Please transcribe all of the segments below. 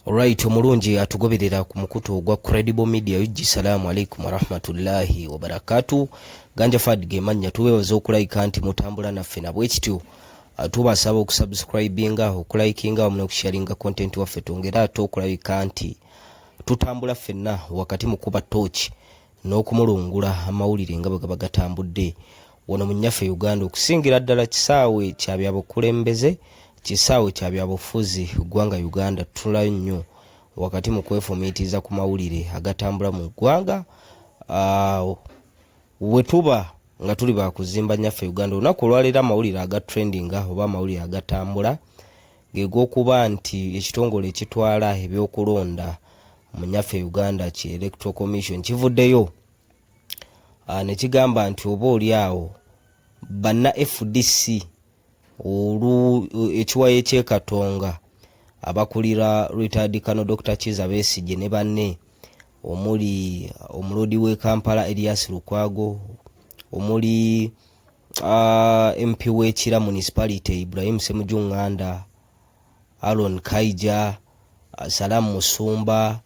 Alright, omulungi atugoberera ku mukutu ogwa Credible Media. Assalamu alaikum warahmatullahi wabarakatuh. Ganja Fad gemanya tuwebaza okulayika nti mutambula naffe na bwekityo. Tubasaba okusubscribinga, okulayikinga wamu n'okusharinga content waffe tongera ate okulayika nti tutambula ffenna wakati mu kuba torch n'okumulungula amawulire nga bwe gaba gatambudde wano mu nnyaffe Uganda okusingira ddala kisaawe kya byabukulembeze, kisaawe kya byabufuzi ggwanga Uganda. Tutulayo nnyo wakati mu kwefumiitiza ku mawulire agatambula mu ggwanga we tuba nga tuli ba kuzimba nnyaffe Uganda. Olunaku olwaleero amawulire agatrendinga oba amawulire agatambula geg'okuba nti ekitongole ekitwala ebyokulonda mu nnyaffe Uganda ki Electoral Commission kivuddeyo ne kigamba nti oba oli awo banna FDC ekiwaye ky'Ekatonga abakulira retired Colonel Dr. Kizza Besigye ne banne omuli omulodi w'e Kampala Elias Lukwago, omuli MP w'Ekira Municipality Ibrahim Ssemujjunganda, Aaron Kaija, Salam Musumba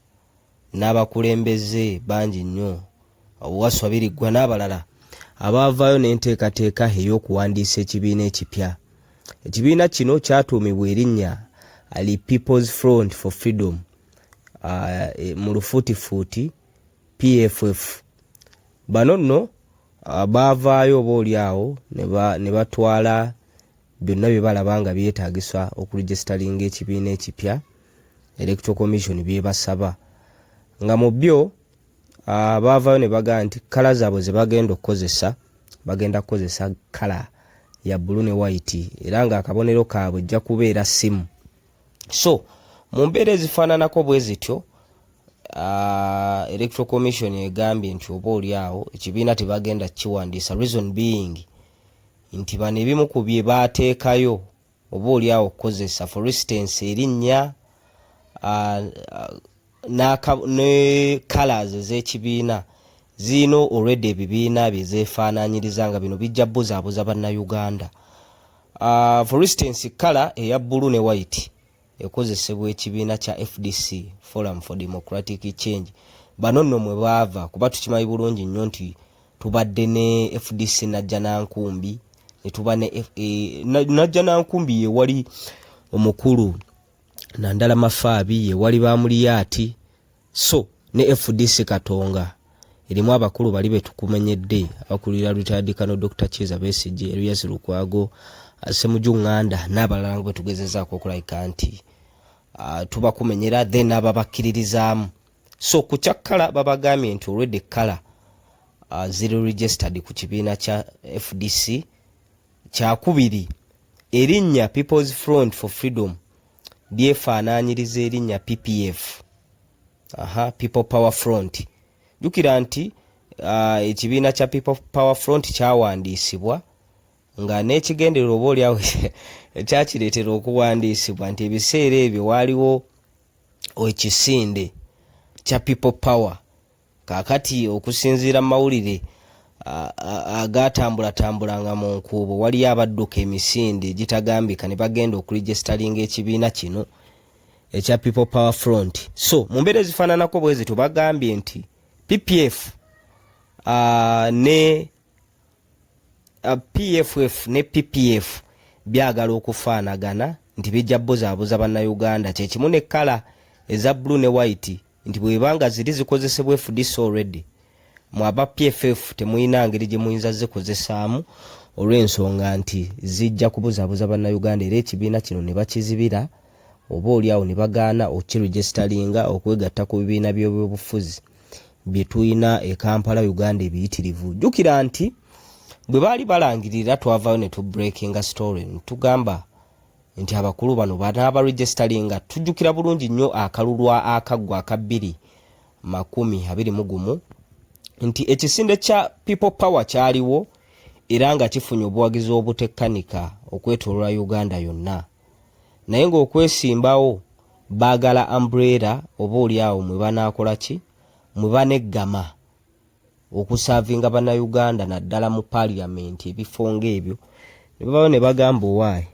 n'abakulembeze bangi nnyo Waswa Birigwa n'abalala abaavaayo n'enteekateeka ey'okuwandiisa ekibiina ekipya. Ekibiina kino kyatuumibwa erinnya ali People's Front for Freedom mu lufuutifuuti PFF. Bano nno baavaayo oba oli awo ne batwala byonna bye balaba nga byetaagisa okuregisteringa ekibiina ekipya Electoral Commission bye basaba, nga mu byo baavaayo ne bagaa nti kala zaabwe ze bagenda kukozesa kala ya blue ne white era nga akabonero kaabwe jja kubeera simu. So mu mbeera ezifaananako bwe zityo Electoral Commission egambye nti oba oli awo ekibiina tebagenda kiwandiisa, reason being nti bano ebimu ku bye baateekayo oba oli awo okukozesa, for instance erinnya ne colors z'ekibiina zino already ebibiina byezeefaanaanyiriza nga bino bijja buzaabuza bannayuganda. For instance color eya blue ne white ekozesebwa ekibiina kya FDC, Forum for Democratic Change. Bano nno mwe baava kuba tukimanyi bulungi nnyo nti tubadde ne FDC Najja Nankumbi, ne tuba ne Najja Nankumbi ye wali omukulu Nandala Mafaabi, ye wali Bamuliyati, so ne FDC Katonga erimu abakulu bali betukumenyedde abakulira retired Colonel Dr. Kizza Besigye, Elias Lukwago, Ssemujjunganda n'abalala nga betugezezaako okulayika nti tubakumenyera then ababakkiririzaamu. So ku kyakkala babagambye nti already kala ziri registered ku kibiina kya FDC. Kyakubiri erinnya People's Front for Freedom lyefaanaanyiriza erinnya PPF, People Power Front. Jukira nti ekibiina kya People Power Front kyawandiisibwa nga n'ekigendererwa oba oli awo ekyakireetera okuwandiisibwa nti ebiseera ebyo waaliwo ekisinde kya People Power. Kaakati okusinziira mu mawulire agatambulatambulanga mu nkuubo waliyo abadduka emisinde egitagambika ne bagenda okuregisteringa ekibiina kino ekya People Power Front. So mu mbeera ezifaananako bwe zityo bagambye nti PPF ne PFF ne PPF byagala okufaanagana nti bijja buzaabuza bannayuganda, kyekimu ne kala eza blue ne white nti bwebanga ziri zikozesebwa FDC already mu aba PFF temuyina ngeri gye muyinza zikozesaamu olw'ensonga nti zijja kubuzaabuza bannayuganda era ekibiina kino ne bakizibira oba oli awo ne bagaana okukiregisteringa okwegatta ku bibiina by'ebyobufuzi bye tuyina e Kampala Uganda ebiyitirivu. Jjukira nti bwe baali balangirira twavaayo ne tubreakinga story tugamba nti abakulu bano banaabaregisteringa. Tujjukira bulungi nnyo akalulwa akaggwa aka 2021 nti ekisinde kya People Power kyaliwo era nga kifunye obuwagizi obutekkanika okwetooloola Uganda yonna, naye ng'okwesimbawo baagala umbrella oba oli awo mwe banaakola ki, mwe baneggama okusaavinga bannayuganda naddala mu parliament ebifo ng'ebyo. Ne babawo ne bagamba owaayi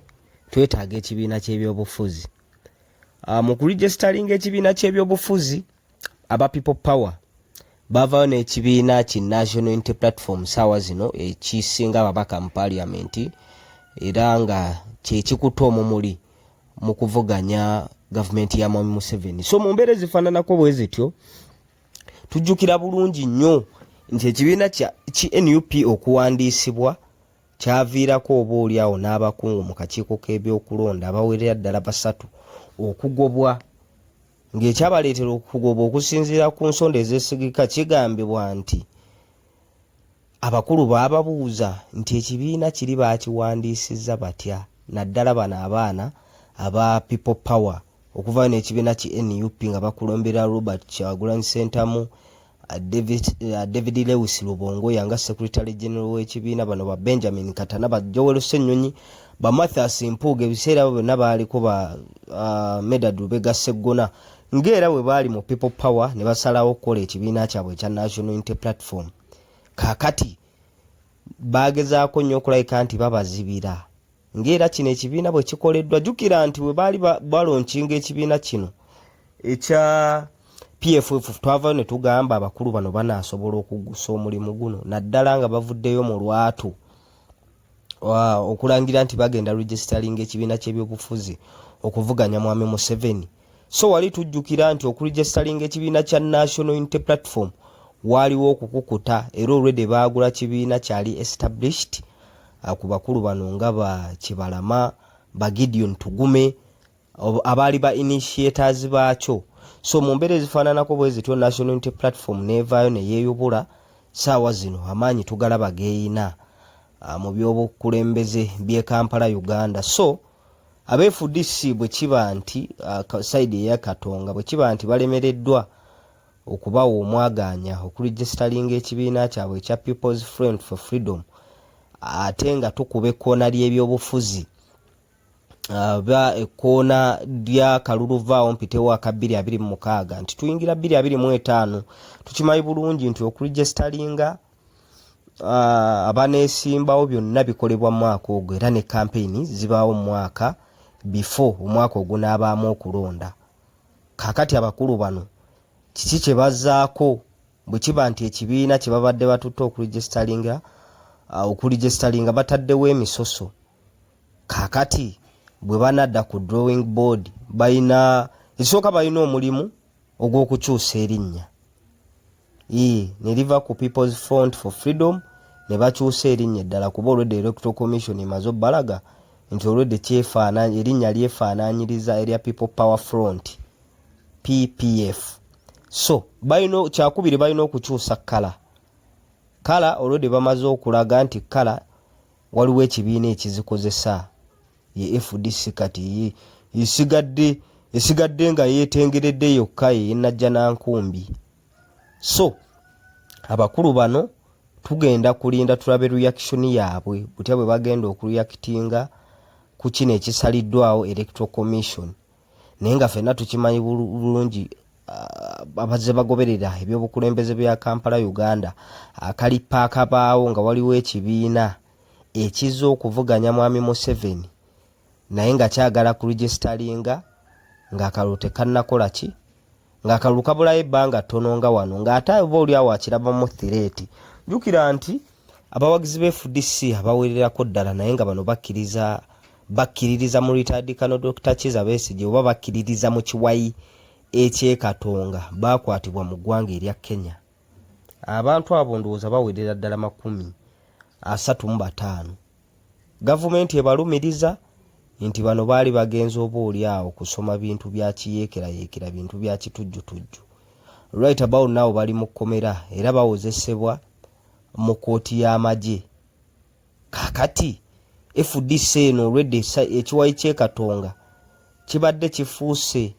twetaaga ekibiina ky'ebyobufuzi mu kuregisteringa ekibiina ky'ebyobufuzi aba people power bavayo n'ekibiina ki National Unity Platform saawa zino ekisinga ababaka mu parliament era nga kyekikuta omumuli mu kuvuganya gavumenti ya Mwami Museveni. So mu mbeera ezifaananako bwe zityo tujjukira bulungi nnyo nti ekibiina ki NUP okuwandiisibwa kyaviirako oboolyawo n'abakungu mu kakiiko k'ebyokulonda abawerera ddala basatu okugobwa ng'ekyabaleetera okugobwa okusinziira ku nsonda ezeesigika kigambibwa nti abakulu baababuuza nti ekibiina kiri baakiwandiisizza batya naddala bano abaana aba people power okuvayo n'ekibiina ki NUP nga bakulombera Robert Kyagulanyi Ssentamu, David Lewis Lubongo yanga secretary general w'ekibiina bano ba Benjamin Katana ba Joel Ssenyonyi ba Mathias Mpuuga ebiseera byonna baaliko ba Medad Lubega Sseggona ng'era bwe baali mu people power ne basalawo okukola ekibiina kyabwe ekya National Unity Platform. Kaakati bagezaako nnyo okulabika nti babazibira ng'era kino ekibiina bwe kikoleddwa. Jjukira nti bwe baali balonkinga ekibiina kino ekya PFF twavayo ne tugamba abakulu bano banaasobola okugusa omulimu guno naddala nga bavuddeyo mu lwatu okulangira nti bagenda registeringa ekibiina ky'ebyobufuzi okuvuganya Mwami Museveni. So wali tujjukira nti okuregisteringa ekibiina kya National Unity Platform waliwo okukukuta era already baagula kibiina kyali established ku bakulu bano nga ba Kibalama ba Gideon Tugume abaali ba initiators baakyo. So mu mbeera ezifaananako bwe zityo National Unity Platform neevaayo ne yeeyubula saawa zino amaanyi tugalaba geeyina mu by'obukulembeze by'e Kampala Uganda. So abeFDC bwe kiba nti side eya Katonga bwe kiba nti balemereddwa okubawa omwaganya okuregisteringa ekibiina kyabwe ekya People's Front for Freedom ate nga tukuba ekkoona ly'ebyobufuzi ba ekkoona lya Kaluluvaawo mpitewo aka 2026 nti tuyingira 2025 tukimanyi bulungi nti okuregisteringa abaneesimbawo byonna bikolebwa mu mwaka ogwo era ne campaign zibaawo mu mwaka before omwaka ogunaabaamu okulonda. Kaakati abakulu bano kiki kye bazzaako bwe kiba nti ekibiina kye babadde batutte okuregisteringa bataddewo emisoso. Kaakati bwe banadda ku drawing board ekisooka balina omulimu ogw'okukyusa erinnya ne liva ku People's Front for Freedom ne bakyusa erinnya eddala kuba olwedde Electoral Commission emaze obbalaga nti olwedde erinnya lyefaanaanyiriza erya People Power Front PPF. So kyakubiri balina okukyusa kala olwedde bamaze okulaga nti kala waliwo ekibiina ekizikozesa ye FDC kati esigadde nga yeetengeredde yokka yenajja nankumbi. So abakulu bano tugenda kulinda tulabe reaction yaabwe butya bwe bagenda okureactinga ku kino ekisaliddwawo Electoral Commission. Naye nga ffenna tukimanyi bulungi abazze bagoberera ebyobukulembeze bya Kampala Uganda akalipa akabaawo nga waliwo ekibiina ekizza okuvuganya Mwami Museveni naye nga kyagala kuregisteringa ng'akalulu tekannakola ki ng'akalulu kabulayo ebbanga ttono nga wano ng'ate oba oliawo akirabamu threat. Jjukira nti abawagizi b'FDC abawererako ddala naye nga bano bakkiririza mu retired Colonel Dr. Kizza Besigye oba bakkiririza mu kiwayi eky'Ekatonga baakwatibwa mu ggwanga erya Kenya. Abantu abo ndowooza bawerera ddala 35. Gavumenti ebalumiriza nti bano baali bagenza oba oliawo kusoma bintu bya kiyeekerayeekera bintu bya kitujjutujju. Right about now bali mu kkomera era bawozesebwa mu kooti y'amagye. Kaakati FDC eno already ekiwayi ky'Ekatonga kibadde kifuuse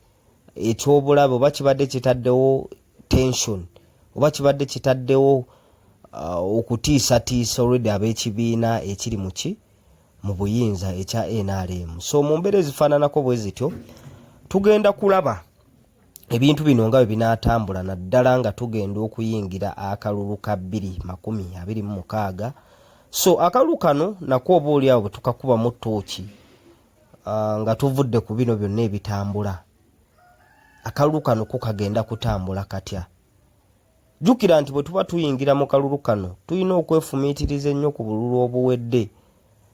ekyobulabe oba kibadde kitaddewo tension oba kibadde kitaddewo okutiisatiisa already ab'ekibiina ekiri mu buyinza ekya NRM. So mu mbeera ezifaananako bwe zityo tugenda kulaba ebintu bino nga bwe binaatambula naddala nga tugenda okuyingira akalulu ka 2026. So akalulu kano nako oba oliawo bwe tukakuba mu ttooki nga tuvudde ku bino byonna ebitambula akalulu kano ko kagenda kutambula katya. Jukira nti bwe tuba tuyingira mu kalulu kano tulina okwefumiitiriza ennyo ku bululu obuwedde,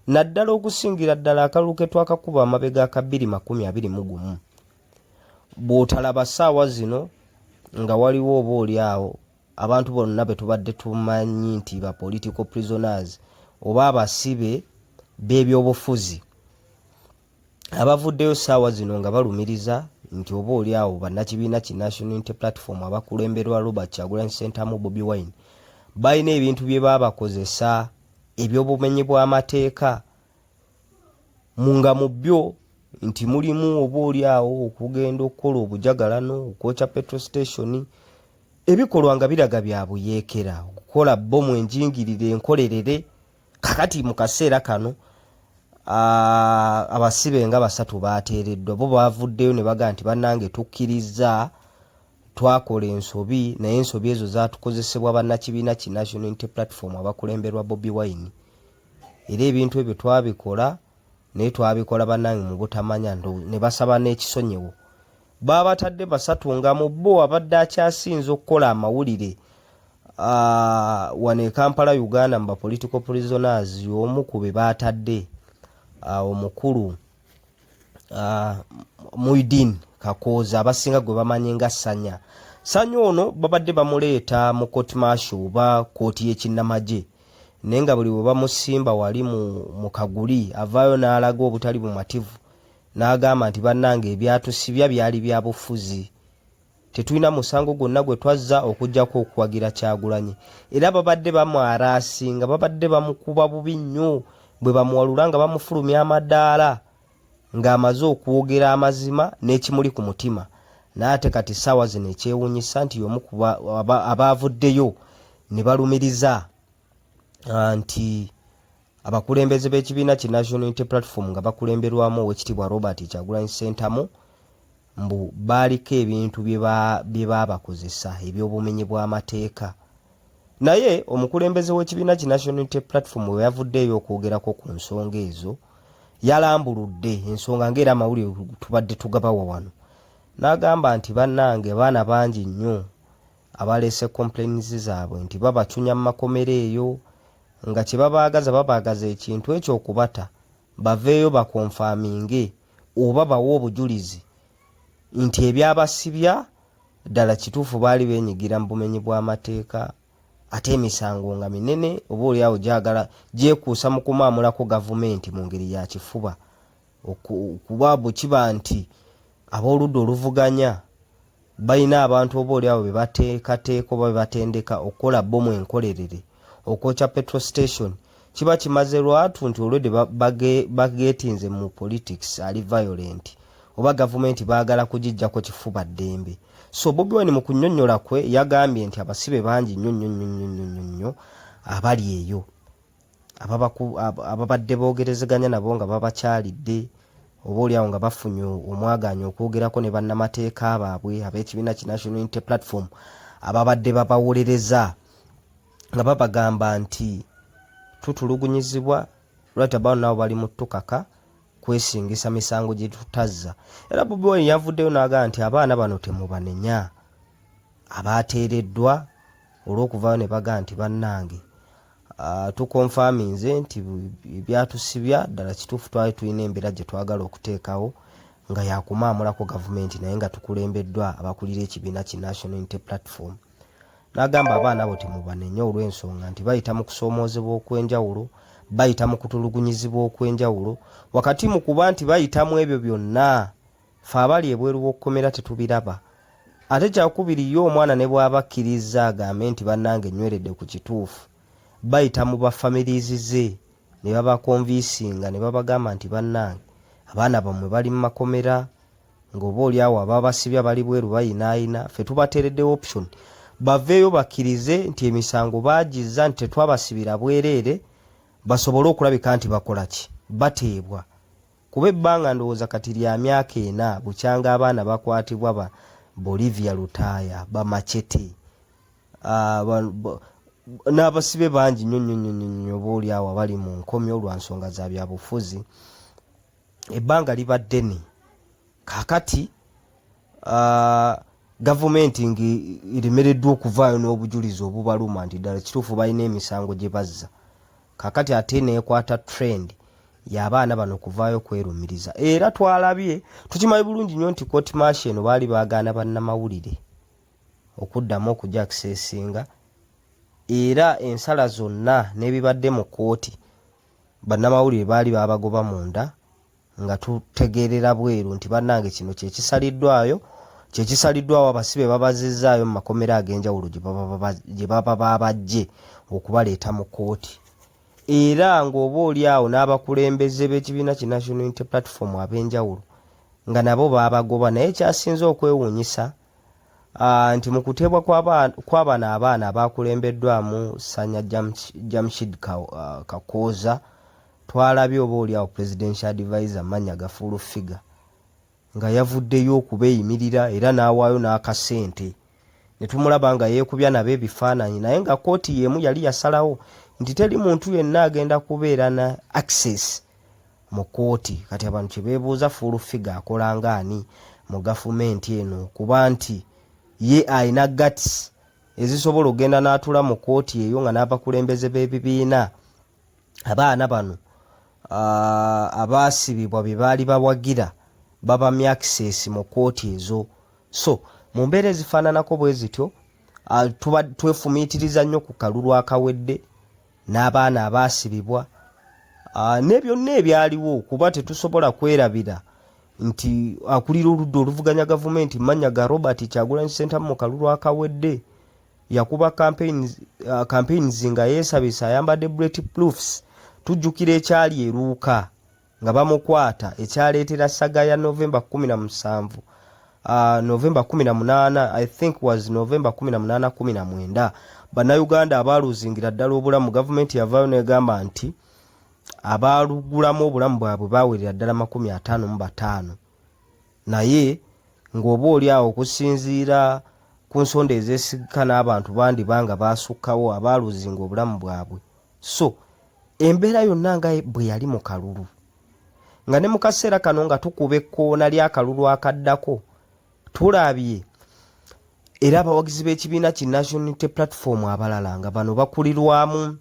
naddala okusingira ddala akalulu ke twakakuba amabega aka 2021. Bw'otalaba ssaawa zino nga waliwo oba oli awo abantu bonna be tubadde tumanyi nti ba political prisoners oba abasibe b'ebyobufuzi abavuddeyo ssaawa zino nga balumiriza nti oba oli awo bannakibiina ki National Unity Platform abakulemberwa Robert Kyagulanyi Ssentamu Bobi Wine balina ebintu bye baabakozesa eby'obumenyi bw'amateeka mu byo nti mulimu oba oli awo okugenda okukola obujagalano, okwokya petrol station, ebikolwa nga biraga bya buyeekera, okukola bbomu enjingirire enkolerere. Kakati mu kaseera kano abasibe nga 3 baateereddwa, bo baavuddeyo ne baga nti bannange tukkiriza twakola ensobi, naye ensobi ezo zaatukozesebwa bannakibiina ki National Unity Platform abakulemberwa Bobi Wine. Era ebintu ebyo twabikola naye twabikola bannange mu butamanya, ne basaba n'ekisonyiwo. Baabatadde 3 nga mu bo abadde akyasinze okukola amawulire wano e Kampala Uganda mu political prisoners, omu ku be baatadde omukulu Muideen Kakooza abasinga gwe bamanyi nga Sanya. Sanya ono babadde bamuleeta mu court martial oba kooti y'ekinnamagye, naye nga buli bwe bamusimba wali mu kaguli avaayo n'alaga obutali bumativu, n'agamba nti bannange ebyatusibya byali bya bufuzi, tetulina musango gwonna gwe twazza okujjako okuwagira Kyagulanyi. Era babadde bamwaraasi nga babadde bamukuba bubi nnyo, bwe bamuwalula nga bamufulumya amadaala ng'amaze okwogera amazima n'ekimuli ku mutima. N'ate kati ssaawa zino ekyewuunyisa nti omu ku abaavuddeyo ne balumiriza nti abakulembeze b'ekibiina ki National Unity Platform nga bakulemberwamu Oweekitiibwa Robert Kyagulanyi Ssentamu mbu baaliko ebintu bye baabakozesa eby'obumenyi bw'amateeka. Naye omukulembeze w'ekibiina ki National Unity Platform we yavuddeyo okwogerako ku nsonga ezo yalambuludde ensonga ng'era amawulire tubadde tugabawa wano. N'agamba nti bannange baana bangi nnyo abaleese complaints zaabwe nti babacunya mu makomero eyo, nga kye babaagaza ekintu ekyo okubata baveeyo bakonfaminge oba bawe obujulizi nti ebyabasibya ddala kituufu baali beenyigira mu bumenyi bw'amateeka, ate emisango nga minene oba oli awo gyagala gyekuusa mu kumaamulako gavumenti mu ngeri ya kifuba, okuba bwe kiba nti ab'oludda oluvuganya balina abantu oba oli awo be bateekateeka oba be batendeka okukola bbomu enkolerere, okwokya petrol station, kiba kimaze lwatu nti olwedde bageetinze mu politics ali violent oba gavumenti baagala kugijjako kifuba ddembe. So Bobi Wine mu kunnyonnyola kwe yagambye nti abasibe bangi nnyo abali eyo ababadde boogerezeganya nabo nga babakyalidde oba oli awo nga bafunye omwagaanya okwogerako ne bannamateeka baabwe ab'ekibiina ki National Unity Platform ababadde babawolereza nga babagamba nti tutulugunyizibwa right about now bali mu ttukaka kwesingisa misango gye tutazza. Era Bobi Wine yavuddeyo n'agamba nti abaana bano temubanenya abaateereddwa olw'okuvaayo ne baga nti bannange tukonfaminze nti ebyatusibya ddala kituufu twali tulina embeera gye twagala okuteekawo nga yakumaamulako gavumenti naye nga tukulembeddwa abakulira ekibiina ki National Unity Platform. N'agamba abaana abo temubanenya olw'ensonga nti bayita mu kusoomoozebwa okw'enjawulo, bayita mu kutulugunyizibwa okw'enjawulo, wakati mu kuba nti bayitamu ebyo byonna ffe abali ebweru w'okkomera tetubiraba. Ate kyakubiri yo omwana ne bw'abakkiriza agambe nti bannange nyweredde ku kituufu, bayita mu bafamilizi ze ne babakonvisinga ne babagamba nti bannange abaana bammwe bali mu makomera ng'oba oli awo ababasibya bali bweru bayinaayina, ffe tubateeredde option baveeyo bakkirize nti emisango baagizza nti tetwabasibira bwereere basobole okulabika nti bakola ki bateebwa. Kuba ebbanga ndowooza kati lya myaka 4 bukyanga abaana bakwatibwa ba Bolivia Lutaaya bamachete n'abasibe bangi nnyo oba oli awo abali mu nkomyo olwa nsonga za byabufuzi. Ebbanga liba ddene. Kaakati gavumenti eremereddwa okuvaayo n'obujulizi obubaluma nti ddala kituufu balina emisango gye bazza. Kakati ate neekwata trend y'abaana bano kuvaayo kwerumiriza. Era twalabye tukimanyi bulungi nnyo nti court martial eno baali baagaana bannamawulire okuddamu okujja akiseesinga, era ensala zonna n'ebibadde mu kooti bannamawulire baali babagoba munda nga tutegeerera bweru nti bannange kino kyekisaliddwawo abasibe babazizzaayo mu makomera ag'enjawulo gye baba babajje okubaleeta mu kooti. Era ng'oba oli awo n'abakulembeze b'ekibiina ki National Unity Platform ab'enjawulo nga nabo babagoba, naye kyasinze okwewuunyisa nti mu kutebwa kw'abano abaana abakulembeddwamu Sanya Jamshid Kakooza twalabye oba oli awo presidential advisor Manya Gafulu Figa nga yavuddeyo okubeeyimirira era n'awaayo n'akasente. Ne tumulaba nga yeekubya nabo ebifaananyi, naye nga kooti y'emu yali yasalawo nti teri muntu yenna agenda kubeera na access mu kooti. Kati abantu kye beebuuza Fulu Figa akola ngaani mu gavumenti eno, kuba nti ye alina guts ezisobola okugenda n'atula mu kooti eyo nga n'abakulembeze b'ebibiina abaana bano abaasibibwa bye baali bawagira babamya access mu kooti ezo. So mu mbeera ezifaananako bwe zityo twefumiitiriza nnyo ku kalulu akawedde n'abaana abaasibibwa ne byonna ebyaliwo, kuba tetusobola kwerabira nti akulira oludda oluvuganya gavumenti Manyaga Robert Kyagulanyi Ssentamu mu kalulu akawedde yakuba campaigns nga yeesabisa ayambadde bulletproofs. Tujjukira ekyali eruuka nga bamukwata ekyaleetera saga ya November 17 November 18 I think was November 18-19 bannayuganda abaaluzingira ddala obulamu. Gavumenti yavaayo negamba nti abaalugulamu obulamu bwabwe baawerera ddala 55, naye ng'oba oli awo okusinziira ku nsonda ezeesigika n'abantu bandi banga baasukkawo abaaluzinga obulamu bwabwe. So embeera yonna nga bwe yali mu kalulu, nga ne mu kaseera kano nga tukuba ekkoona ly'akalulu akaddako tulabye era abawagizi b'ekibiina ki National Unity Platform abalala nga bano bakulirwamu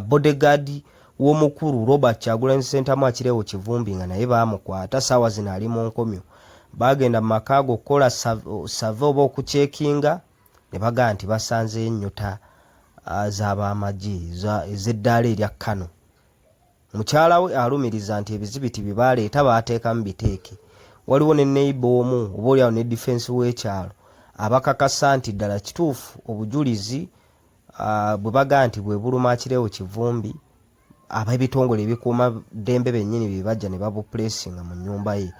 bodyguard w'omukulu Robert Kyagulanyi Ssentamu akireewo Kivumbi nga naye baamukwata ssaawa zino ali mu nkomyo. Baagenda mu maka ago okukola save oba okucekinga ne bagaa nti basanzeyo ennyota z'abamagye ez'eddaala erya Kano. Mukyala we alumiriza nti ebizibiti bye baaleeta baateekamu biteeke. Waliwo ne neighbor omu oba oliawo ne defense w'ekyalo abakakasa nti ddala kituufu obujulizi bwe bagaa nti bwe buluma akireewo Kivumbi ab'ebitongole ebikuuma ddembe bennyini bye bajja ne babupulesinga mu nnyumba ye.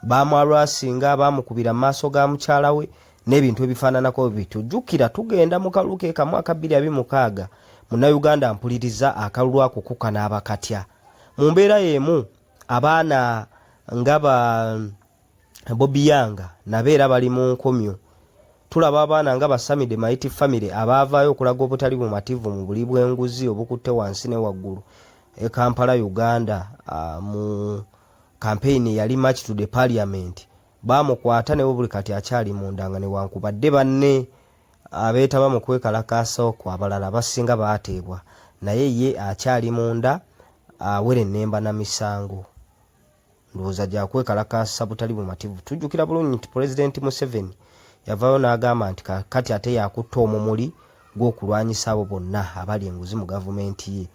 Baamwalwasinga, baamukubira mu maaso ga mukyala we n'ebintu ebifaananako bityo. Jjukira tugenda mu kalulu ke kamu 2026 munnayuganda mpuliriza akalulu ako kukanaaba katya. Mu mbeera y'emu abaana nga ba Bobby Yanga nabeera bali mu nkomyo. Tulaba abaana nga Basami the Mighty Family abaavaayo okulaga obutali bumativu mu buli bw'enguzi obukutte wansi ne waggulu e Kampala Uganda mu campaign yali March to the Parliament. Baamukwata ne buli kati akyali munda nga newankubadde banne abeetaba mu kwekalakaasa okwo abalala basinga baateebwa, naye ye akyali munda awere ennemba na misango. Ndowooza gya kwekalakaasa butali bumativu. Tujjukira bulungi nti President Museveni yavaayo n'agamba nti kati ate yakutta omumuli gw'okulwanyisa abo bonna abali enguzi mu gavumenti ye.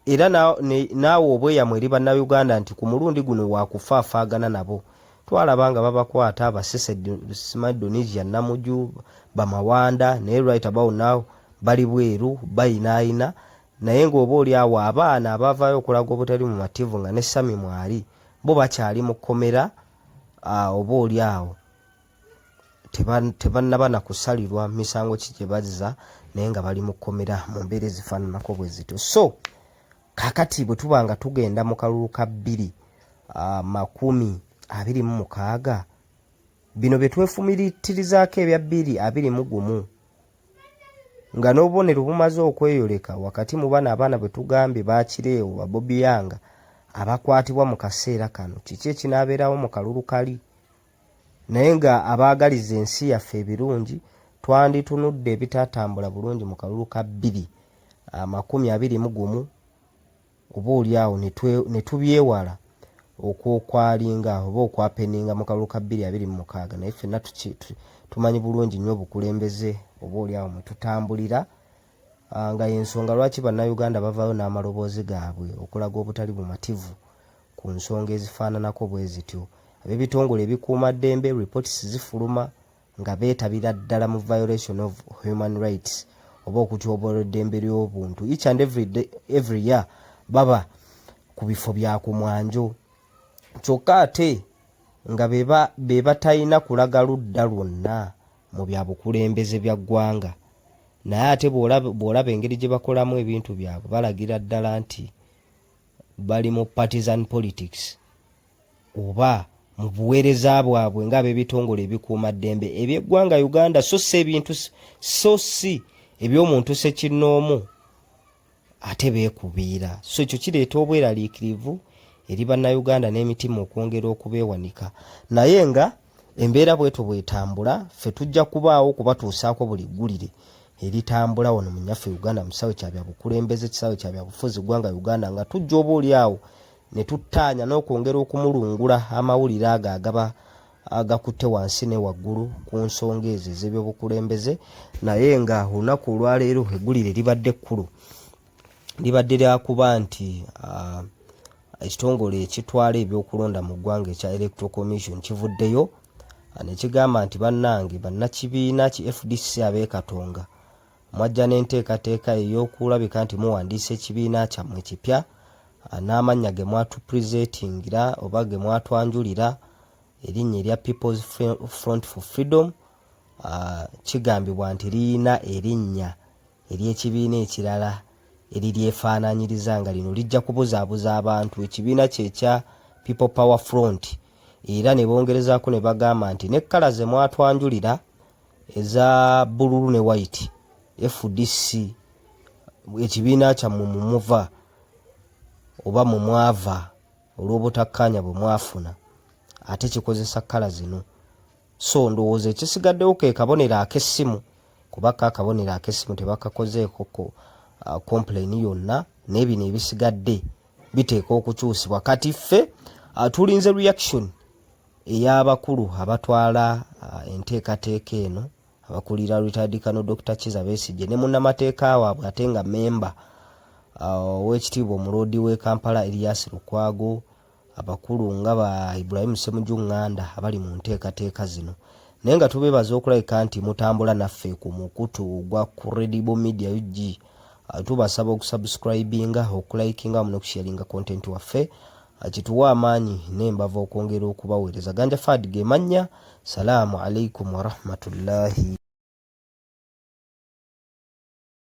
Era naawe obweyamu eri bannayuganda nti ku mulundi guno wakufaafaagana nabo. Twalaba nga babakwata abasese Simadonisia Namuju Bamawanda naye right about now bali bweru bayinaayina, naye ng'oba oli awo abaana abavaayo okulaga obutali bumativu nga ne Sami Mwali bo bakyali mu kkomera oba oli awo tebannaba na kusalirwa misango ki gye bazza, naye nga bali mu kkomera mu mbeera ezifaananako bwe zityo. So kakati bwe tuba nga tugenda mu kalulu ka 2026 bino bye twefumiritirizaako ebya 2021 nga n'obubonero bumaze okweyoleka wakati mu bana abaana bwe tugambye baakireewo ba Bobby Yanga abakwatibwa mu kaseera kano. Kiki ekinaabeerawo mu kalulu kali? naye nga abaagaliza ensi yaffe ebirungi twanditunudde ebitatambula bulungi mu kalulu ka 2021 oba oliawo ne tubyewala okwokwalinga oba okwapeninga mu kalulu ka 2026 naye ffenna tumanyi bulungi nnyo obukulembeze oba oliawo mwe tutambulira nga y'ensonga lwaki bannayuganda bavaayo n'amaloboozi gaabwe okulaga obutali bumativu ku nsonga ezifaananako bwe zityo. Ab'ebitongole ebikuuma ddembe reports zifuluma nga beetabira ddala mu violation of human rights oba okutyoboola eddembe ly'obuntu. Each and every year baba ku bifo bya ku mwanjo, kyokka ate nga be batalina kulaga ludda lwonna mu bya bukulembeze bya ggwanga. Naye ate bw'olaba engeri gye bakolamu ebintu byabwe balagira ddala nti bali mu partisan politics oba mu buweereza bwabwe ng'ab'ebitongole ebikuuma ddembe eby'eggwanga Uganda, so si eby'omuntu ssekinnoomu ate beekubiira. So ekyo kireeta obweraliikirivu eri bannayuganda n'emitima okwongera okubeewanika. Naye nga embeera bwetyo bwetambula, ffe tujja kubaawo kubatuusaako buli ggulire eritambula wano mu nnyaffe Uganda mu kisaawe kya bya bukulembeze, kisaawe kya bya bufuzi ggwanga Uganda, nga tujja oba oliawo ne tuttaanya n'okwongera okumulungula amawulire ago agaba agakutte wansi ne waggulu ku nsonga ezo ez'ebyobukulembeze. Naye nga olunaku olwaleero eggulire libadde kkulu, libadde lyakuba nti ekitongole ekitwala ebyokulonda mu ggwanga ekya Electoral Commission kivuddeyo ne kigamba nti bannange bannakibiina ki FDC ab'Ekatonga mwajja n'enteekateeka ey'okulabika nti muwandiisa ekibiina kyammwe ekipya n'amannya ge mwatupresentingira oba ge mwatwanjulira erinnya erya People's Front for Freedom, kigambibwa nti liyina erinnya ery'ekibiina ekirala eriryefaananyiriza nga lino lijja kubuzaabuza abantu. Ekibiina kye kya People Power Front, era ne bongerezaako ne bagamba nti ne kkala ze mwatwanjulira eza bululu ne white FDC ekibiina kyammwe mumuva oba mumwava olw'obutakkaanya bwe mwafuna ate kikozesa kkala zino. So ndowooza ekisigaddewo ke kabonero ak'essimu, kuba akabonero ak'essimu tebakakozeeko complain yonna, n'ebino ebisigadde biteeka okukyusibwa. Kati ffe tulinze reaction ey'abakulu abatwala enteekateeka eno, abakulira retired Colonel Dr. Kizza Besigye ne munnamateeka waabwe ate nga memba ow'ekitiibwa omuloodi w'e Kampala Erias Lukwago, abakulu nga ba Ibrahim Ssemujju Nganda abali mu nteekateeka zino. Naye nga tubeebaza okulabika nti mutambula naffe ku mukutu gwa Credible Media UG. Tubasaba okusubscribinga, okulikinga mu n'okusharinga content waffe, kituwa amaanyi n'embava okwongera okubaweereza. Ganja Fad ge mannya. Salaamu alaikum wa rahmatullahi.